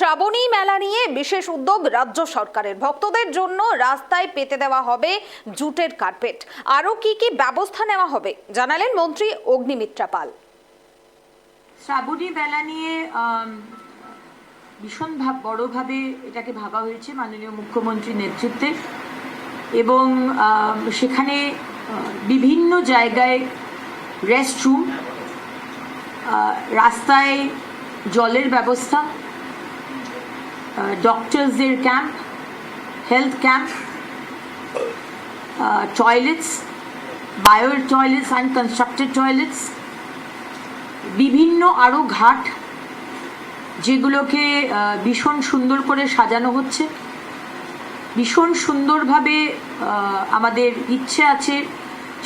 শ্রাবণী মেলা নিয়ে বিশেষ উদ্যোগ রাজ্য সরকারের। ভক্তদের জন্য রাস্তায় পেতে দেওয়া হবে জুটের কার্পেট। আরো কি কি ব্যবস্থা নেওয়া হবে জানালেন মন্ত্রী অগ্নিমিত্রা পাল। শ্রাবণী মেলা নিয়ে ভীষণ বড়ভাবে এটাকে ভাবা হয়েছে মাননীয় মুখ্যমন্ত্রীর নেতৃত্বে, এবং সেখানে বিভিন্ন জায়গায় রেস্টরুম, রাস্তায় জলের ব্যবস্থা, ডক্টরসদের camp, health camp, toilets, bio toilets, unconstructed toilets, বিভিন্ন আরও ঘাট যেগুলোকে ভীষণ সুন্দর করে সাজানো হচ্ছে। ভীষণ সুন্দরভাবে আমাদের ইচ্ছে আছে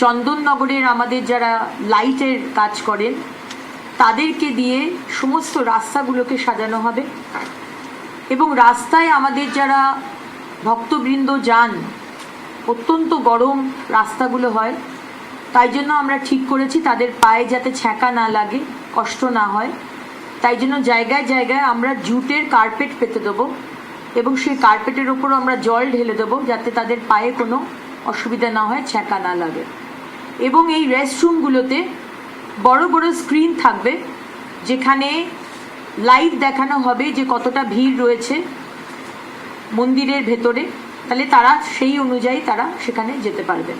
চন্দননগরের আমাদের যারা লাইটের কাজ করেন তাদেরকে দিয়ে সমস্ত রাস্তাগুলোকে সাজানো হবে, এবং রাস্তায় আমাদের যারা ভক্তবৃন্দ যান, অত্যন্ত গরম রাস্তাগুলো হয়, তাই জন্য আমরা ঠিক করেছি তাদের পায়ে যাতে ছ্যাঁকা না লাগে, কষ্ট না হয়, তাই জন্য জায়গায় জায়গায় আমরা জুটের কার্পেট পেতে দেবো, এবং সেই কার্পেটের ওপর আমরা জল ঢেলে দেবো যাতে তাদের পায়ে কোনো অসুবিধা না হয়, ছ্যাঁকা না লাগে। এবং এই রেস্টরুমগুলোতে বড় বড় স্ক্রিন থাকবে যেখানে লাইভ দেখানো হবে যে কতটা ভিড় রয়েছে মন্দিরের ভেতরে, তাহলে তারা সেই অনুযায়ী তারা সেখানে যেতে পারবেন।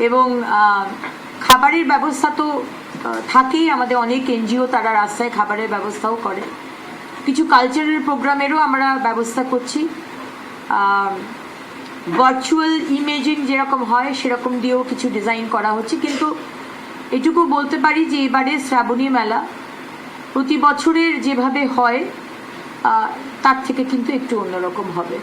এবং খাবারের ব্যবস্থা তো থাকেই, আমাদের অনেক এনজিও তারা রাস্তায় খাবারের ব্যবস্থাও করে। কিছু কালচারাল প্রোগ্রামেরও আমরা ব্যবস্থা করছি, ভার্চুয়াল ইমেজিং যেরকম হয় সেরকম দিয়েও কিছু ডিজাইন করা হচ্ছে। কিন্তু এটুকু বলতে পারি যে এবারে শ্রাবণী মেলা প্রতি বছরের যেভাবে হয় তার থেকে কিন্তু একটু অন্যরকম হবে।